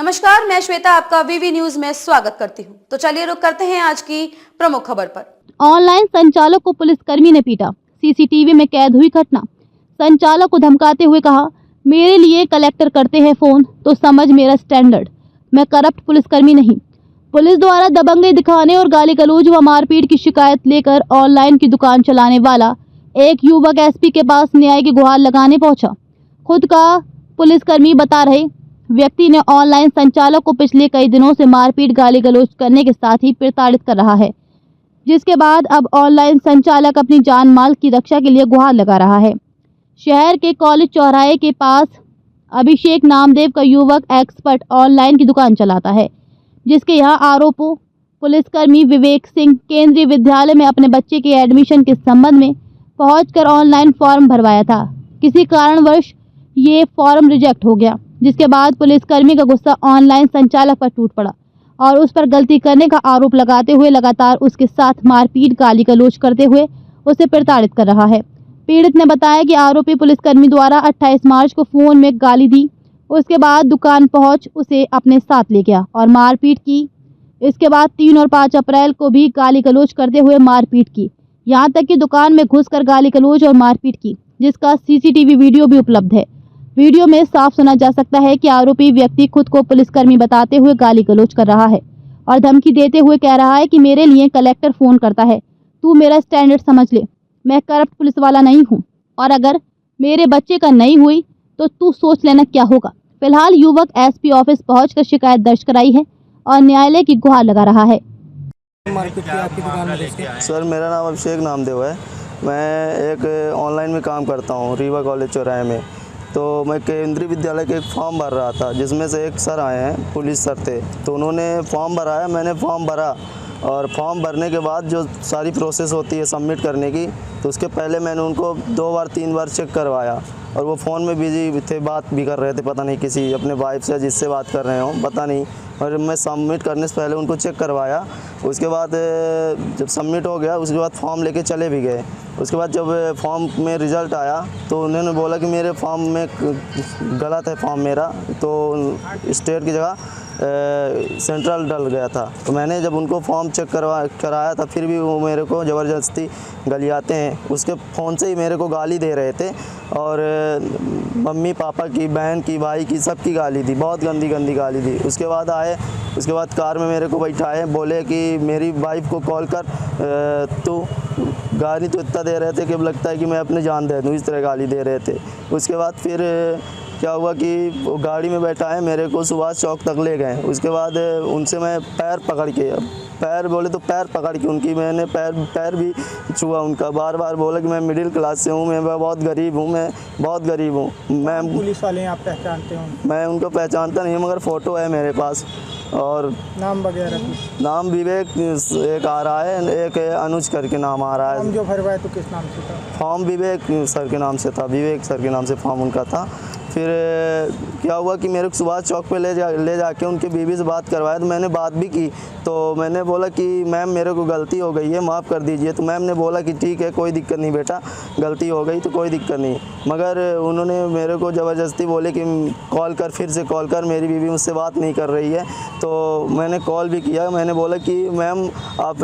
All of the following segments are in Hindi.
नमस्कार, मैं श्वेता आपका वीवी न्यूज में स्वागत करती हूं। तो चलिए रुक करते हैं आज की प्रमुख खबर पर। ऑनलाइन संचालक को पुलिसकर्मी ने पीटा, सीसीटीवी में कैद हुई घटना। संचालक को धमकाते हुए कहा, मेरे लिए कलेक्टर करते हैं फोन तो समझ मेरा स्टैंडर्ड, मैं करप्ट पुलिसकर्मी नहीं। पुलिस द्वारा दबंगई दिखाने और गाली गलौज व मारपीट की शिकायत लेकर ऑनलाइन की दुकान चलाने वाला एक युवक एसपी के पास न्याय की गुहार लगाने पहुंचा। खुद का पुलिसकर्मी बता रहे व्यक्ति ने ऑनलाइन संचालक को पिछले कई दिनों से मारपीट गाली गलौज करने के साथ ही प्रताड़ित कर रहा है, जिसके बाद अब ऑनलाइन संचालक अपनी जान माल की रक्षा के लिए गुहार लगा रहा है। शहर के कॉलेज चौराहे के पास अभिषेक नामदेव का युवक एक्सपर्ट ऑनलाइन की दुकान चलाता है, जिसके यहाँ आरोपों पुलिसकर्मी विवेक सिंह केंद्रीय विद्यालय में अपने बच्चे के एडमिशन के संबंध में पहुंचकर ऑनलाइन फॉर्म भरवाया था। किसी कारणवश ये फॉर्म रिजेक्ट हो गया, जिसके बाद पुलिसकर्मी का गुस्सा ऑनलाइन संचालक पर टूट पड़ा और उस पर गलती करने का आरोप लगाते हुए लगातार उसके साथ मारपीट गाली गलौज करते हुए उसे प्रताड़ित कर रहा है। पीड़ित ने बताया कि आरोपी पुलिसकर्मी द्वारा 28 मार्च को फोन में गाली दी, उसके बाद दुकान पहुंच उसे अपने साथ ले गया और मारपीट की। इसके बाद 3 और 5 अप्रैल को भी गाली गलौज करते हुए मारपीट की, यहाँ तक कि दुकान में घुसकर गाली गलौज और मारपीट की, जिसका सीसीटीवी वीडियो भी उपलब्ध है। वीडियो में साफ सुना जा सकता है कि आरोपी व्यक्ति खुद को पुलिसकर्मी बताते हुए गाली गलौज कर रहा है और धमकी देते हुए कह रहा है कि मेरे लिए कलेक्टर फोन करता है, तू मेरा स्टैंडर्ड समझ ले, मैं करप्ट पुलिस वाला नहीं हूँ और अगर मेरे बच्चे का नहीं हुई तो तू सोच लेना क्या होगा। फिलहाल युवक एसपी ऑफिस पहुंचकर शिकायत दर्ज कराई है और न्यायालय की गुहार लगा रहा है। सर, मेरा नाम अभिषेक नामदेव है। मैं एक ऑनलाइन में काम करता हूँ रीवा कॉलेज चौराहे में। तो मैं केंद्रीय विद्यालय के एक फॉर्म भर रहा था, जिसमें से एक सर आए हैं, पुलिस सर थे। तो उन्होंने फॉर्म भराया, मैंने फॉर्म भरा और फॉर्म भरने के बाद जो सारी प्रोसेस होती है सबमिट करने की, तो उसके पहले मैंने उनको 2 बार 3 बार चेक करवाया और वो फ़ोन में बिजी थे, बात भी कर रहे थे, पता नहीं किसी अपने वाइफ से जिससे बात कर रहे हो पता नहीं। और मैं सबमिट करने से पहले उनको चेक करवाया। उसके बाद जब सबमिट हो गया, उसके बाद फॉर्म लेके चले भी गए। उसके बाद जब फॉर्म में रिज़ल्ट आया तो उन्होंने बोला कि मेरे फॉर्म में गलत है फॉर्म मेरा, तो स्टेट की जगह सेंट्रल डल गया था। तो मैंने जब उनको फॉर्म चेक कराया था, फिर भी वो मेरे को ज़बरदस्ती गलियाते हैं। उसके फ़ोन से ही मेरे को गाली दे रहे थे और मम्मी पापा की, बहन की, भाई की, सबकी गाली दी, बहुत गंदी गंदी गाली दी। उसके बाद आए, उसके बाद कार में मेरे को बैठाए, बोले कि मेरी वाइफ को कॉल कर, तो गाली तो इतना दे रहे थे कि लगता है कि मैं अपनी जान दे दूँ, इस तरह गाली दे रहे थे। उसके बाद फिर क्या हुआ कि वो गाड़ी में बैठाए, मेरे को सुभाष चौक तक ले गए। उसके बाद उनसे मैं पैर पकड़ के, पैर बोले तो पैर पकड़ के उनकी मैंने पैर भी छुआ उनका। बार बार बोला कि मैं मिडिल क्लास से हूँ, मैं बहुत गरीब हूँ, मैं बहुत गरीब हूँ। मैं पुलिस वाले आप पहचानते हो? मैं उनको पहचानता नहीं, मगर फ़ोटो है मेरे पास। और नाम वगैरह? नाम विवेक एक आ रहा है, एक अनुज करके नाम आ रहा है। फॉर्म जो भरवाया तो किस नाम से था? फॉर्म विवेक सर के नाम से था, विवेक सर के नाम से फॉर्म उनका था। फिर क्या हुआ कि मेरे को सुभाष चौक पे ले जाके उनके बीवी से बात करवाया। तो मैंने बात भी की, तो मैंने बोला कि मैम मेरे को गलती हो गई है, माफ़ कर दीजिए। तो मैम ने बोला कि ठीक है, कोई दिक्कत नहीं बेटा, गलती हो गई तो कोई दिक्कत नहीं। मगर उन्होंने मेरे को ज़बरदस्ती बोले कि कॉल कर, फिर से कॉल कर, मेरी बीवी मुझसे बात नहीं कर रही है। तो मैंने कॉल भी किया, मैंने बोला कि मैम आप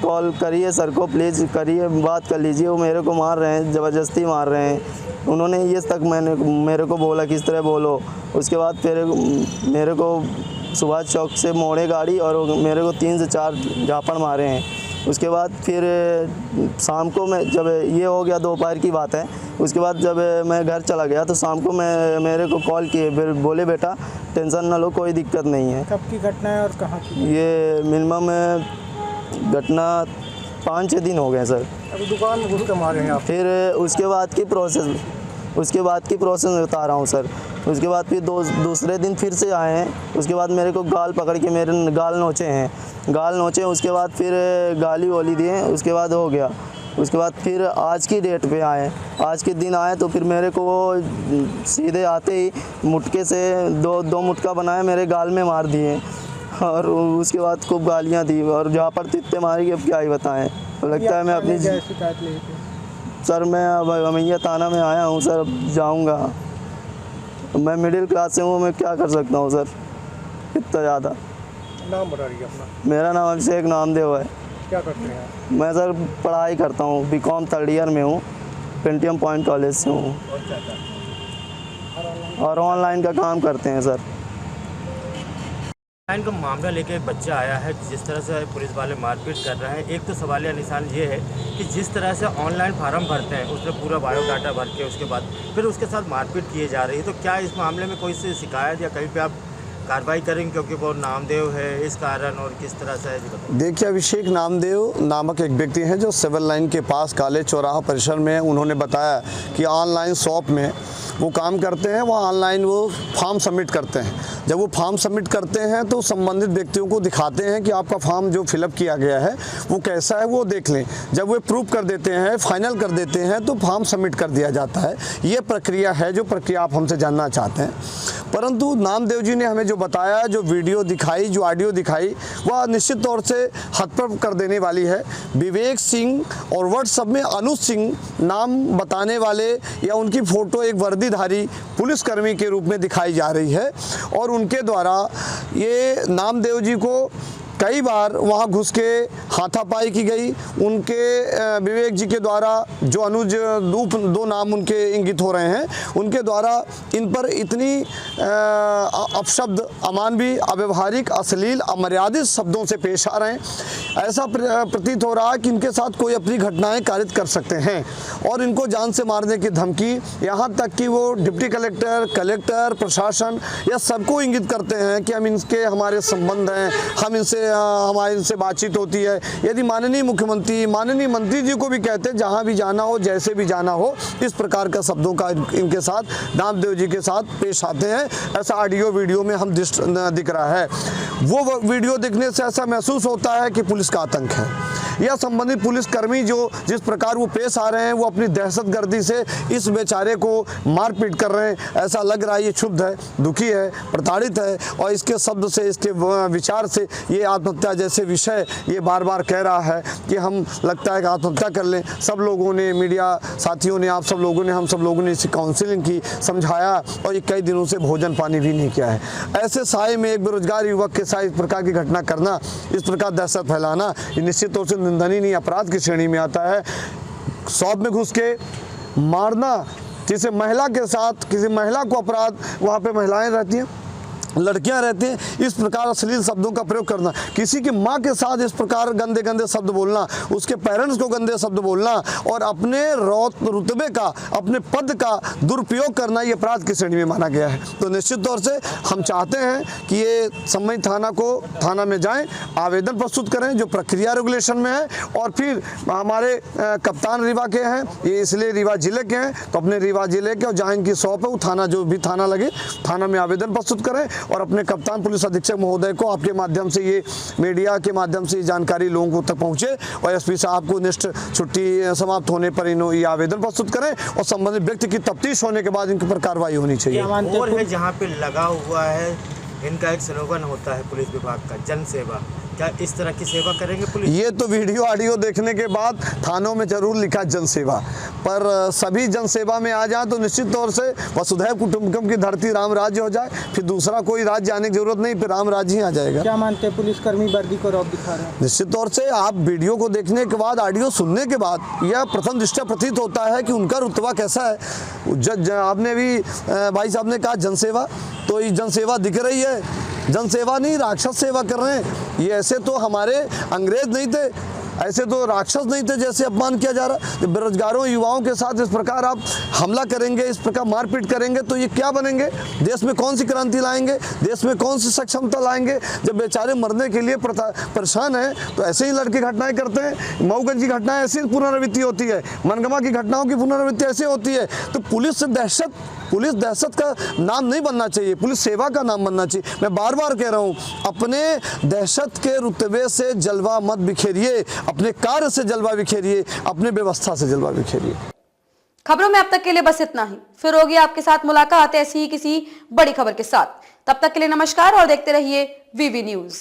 कॉल करिए सर को, प्लीज़ करिए, बात कर लीजिए, वो मेरे को मार रहे हैं, ज़बरदस्ती मार रहे हैं। उन्होंने ये तक मेरे को बोला कि इस तरह बोलो। उसके बाद फिर मेरे को सुभाष चौक से मोड़े गाड़ी और मेरे को 3 से 4 झापड़ मारे हैं। उसके बाद फिर शाम को मैं, जब ये हो गया दोपहर की बात है, उसके बाद जब मैं घर चला गया तो शाम को मेरे को कॉल किए, फिर बोले बेटा टेंशन ना लो, कोई दिक्कत नहीं है। कब की घटना है और कहाँ की? ये मिनिमम घटना 5-6 दिन हो गए सर। अभी दुकान में घुस के मारे हैं आप? फिर उसके बाद की प्रोसेस बता रहा हूँ सर। उसके बाद फिर दूसरे दिन फिर से आए हैं। उसके बाद मेरे को गाल पकड़ के मेरे गाल नोचे। उसके बाद फिर गाली वाली दिए, उसके बाद हो गया। उसके बाद फिर आज की डेट पे आए, आज के दिन आए तो फिर मेरे को वो सीधे आते ही मुटके से दो मुटका बनाए, मेरे गाल में मार दिए और उसके बाद खूब गालियाँ दी और जहाँ पर तित्ते मारी, अब क्या ही बताएं। लगता है मैं अपनी शिकायत ले सर, मैं अब अमैया थाना में आया हूँ सर, अब जाऊँगा। मैं मिडिल क्लास से हूँ, मैं क्या कर सकता हूँ सर। कितना ज़्यादा। नाम बता दीजिए अपना। मेरा नाम अभिषेक नामदेव है। क्या करते हैं आप? मैं सर पढ़ाई करता हूँ, बीकॉम थर्ड ईयर में हूँ, पेंटियम पॉइंट कॉलेज से हूँ और ऑनलाइन का काम करते हैं सर। ऑनलाइन का मामला लेके एक बच्चा आया है, जिस तरह से पुलिस वाले मारपीट कर रहे हैं। एक तो सवालिया निशान ये है कि जिस तरह से ऑनलाइन फार्म भरते हैं उसमें पूरा बायोडाटा भर के उसके बाद फिर उसके साथ मारपीट किए जा रही है, तो क्या इस मामले में कोई सी शिकायत या कहीं पे आप कार्रवाई करेंगे, क्योंकि वो नामदेव है इस कारण, और किस तरह से है जी बताइए। देखिए, अभिषेक नामदेव नामक एक व्यक्ति हैं जो सिविल लाइन के पास कॉलेज चौराहा परिसर में, उन्होंने बताया कि ऑनलाइन शॉप में वो काम करते हैं, वहाँ ऑनलाइन वो फॉर्म सबमिट करते हैं। जब वो फॉर्म सबमिट करते हैं तो संबंधित व्यक्तियों को दिखाते हैं कि आपका फॉर्म जो फिलअप किया गया है वो कैसा है, वो देख लें। जब वो प्रूव कर देते हैं, फाइनल कर देते हैं, तो फॉर्म सबमिट कर दिया जाता है। ये प्रक्रिया है जो प्रक्रिया आप हमसे जानना चाहते हैं। परंतु नामदेव जी ने हमें जो बताया, जो वीडियो दिखाई, जो ऑडियो दिखाई, वह निश्चित तौर से हतप्रभ कर देने वाली है। विवेक सिंह और व्हाट्सएप में अनुज सिंह नाम बताने वाले या उनकी फ़ोटो एक वर्दीधारी पुलिसकर्मी के रूप में दिखाई जा रही है और उनके द्वारा ये नामदेव जी को कई बार वहाँ घुस के हाथापाई की गई। उनके विवेक जी के द्वारा जो अनुज दो नाम उनके इंगित हो रहे हैं, उनके द्वारा इन पर इतनी अपशब्द, अमानवीय, अव्यवहारिक, अश्लील, अमर्यादित शब्दों से पेश आ रहे हैं। ऐसा प्रतीत हो रहा है कि इनके साथ कोई अपनी घटनाएं कारित कर सकते हैं और इनको जान से मारने की धमकी, यहाँ तक कि वो डिप्टी कलेक्टर, कलेक्टर, प्रशासन या सबको इंगित करते हैं कि हम इनके हमारे संबंध हैं, हम इनसे हमारे इनसे बातचीत होती है। यदि माननीय मुख्यमंत्री, माननीय मंत्री जी को भी कहते हैं जहाँ भी जाना हो, जैसे भी जाना हो, इस प्रकार का शब्दों का इनके साथ नामदेव जी के साथ पेश आते हैं। ऐसा ऑडियो वीडियो में हम दिख रहा है। वो वीडियो देखने से ऐसा महसूस होता है कि पुलिस का आतंक है या संबंधित पुलिसकर्मी जो जिस प्रकार वो पेश आ रहे हैं, वो अपनी दहशतगर्दी से इस बेचारे को मारपीट कर रहे हैं। ऐसा लग रहा है ये क्षुब्ध है, दुखी है, प्रताड़ित है और इसके शब्द से, इसके विचार से ये आत्महत्या जैसे विषय ये बार बार कह रहा है कि हम लगता है कि आत्महत्या कर लें। सब लोगों ने, मीडिया साथियों ने, आप सब लोगों ने, हम सब लोगों ने इसकी काउंसलिंग की, समझाया और ये कई दिनों से भोजन पानी भी नहीं किया है। ऐसे साए में एक बेरोजगार युवक के साथ इस प्रकार की घटना करना, इस प्रकार दहशत फैलाना, ये निश्चित तौर से निंदनीय अपराध की श्रेणी में आता है। शॉप में घुस के मारना, किसी महिला के साथ, किसी महिला को अपराध, वहाँ पे महिलाएं रहती हैं, लड़कियां रहती हैं, इस प्रकार अश्लील शब्दों का प्रयोग करना, किसी की माँ के साथ इस प्रकार गंदे गंदे शब्द बोलना, उसके पेरेंट्स को गंदे शब्द बोलना और अपने रुतबे का, अपने पद का दुरुपयोग करना, ये अपराध की श्रेणी में माना गया है। तो निश्चित तौर से हम चाहते हैं कि ये संबंधित थाना में जाएं, आवेदन प्रस्तुत करें जो प्रक्रिया रेगुलेशन में है और फिर हमारे कप्तान रीवा के हैं, ये इसलिए रीवा जिले के हैं, तो अपने रीवा जिले के और जहाँ इनकी शॉप है वो थाना, जो भी थाना लगे, थाना में आवेदन प्रस्तुत करें और अपने कप्तान पुलिस अधीक्षक महोदय को आपके माध्यम से, ये मीडिया के माध्यम से ये जानकारी लोगों तक पहुंचे और एसपी साहब को निष्ठ छुट्टी समाप्त होने पर ये आवेदन प्रस्तुत करें और संबंधित व्यक्ति की तफ्तीश होने के बाद इनके पर कार्रवाई होनी चाहिए। और है जहाँ पे लगा हुआ है इनका एक स्लोगन होता है पुलिस विभाग का, जन सेवा, क्या इस तरह की सेवा करेंगे पुलिस? ये तो वीडियो ऑडियो देखने के बाद थानों में जरूर लिखा जन सेवा, पर सभी जन सेवा में आ जाए तो निश्चित तौर से वसुधैव कुटुंबकम की धरती राम राज्य हो जाए, फिर दूसरा कोई राज्य आने की जरूरत नहीं, फिर राम राज्य ही आ जाएगा। क्या मानते हैं पुलिसकर्मी वर्दी को रौब दिखा रहे हैं? निश्चित तौर से आप वीडियो को देखने के बाद, ऑडियो सुनने के बाद यह प्रथम दृष्टया प्रतीत होता है कि उनका रुतबा कैसा है। आपने भी भाई साहब ने कहा जनसेवा, तो ये जनसेवा दिख रही है, जनसेवा नहीं, राक्षस सेवा कर रहे हैं। ये ऐसे तो हमारे अंग्रेज नहीं थे, ऐसे तो राक्षस नहीं थे जैसे अपमान किया जा रहा है। बेरोजगारों, युवाओं के साथ इस प्रकार आप हमला करेंगे, इस प्रकार मारपीट करेंगे तो ये क्या बनेंगे? देश में कौन सी क्रांति लाएंगे? देश में कौन सी सक्षमता लाएंगे? जब बेचारे मरने के लिए परेशान हैं तो ऐसे ही लड़के घटनाएं करते हैं। मऊगंज की घटनाएं ऐसी पुनरावृत्ति होती है, मनगमा की घटनाओं की पुनरावृत्ति ऐसे होती है। तो पुलिस दहशत का नाम नहीं बनना चाहिए, पुलिस सेवा का नाम बनना चाहिए। मैं बार बार कह रहा हूँ, अपने दहशत के रुतबे से जलवा मत बिखेरिए, अपने कार्य से जलवा बिखेरिए, अपने व्यवस्था से जलवा बिखेरिए। खबरों में अब तक के लिए बस इतना ही। फिर होगी आपके साथ मुलाकात ऐसी ही किसी बड़ी खबर के साथ। तब तक के लिए नमस्कार और देखते रहिए वीवी न्यूज।